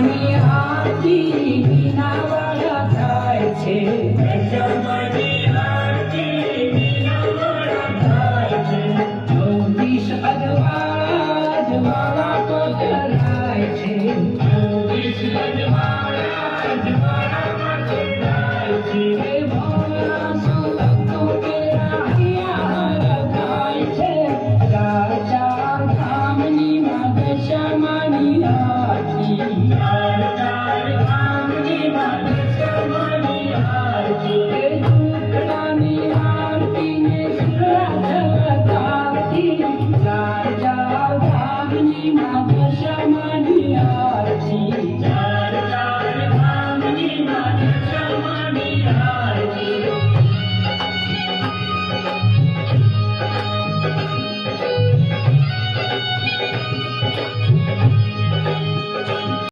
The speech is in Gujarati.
જમવાની આરતી મીનાવાળા થાય છે જમવાની આરતી મીનાવાળા થાય છે 24 અજવાળા જવાળા તો ધરાય છે 24 અજવાળા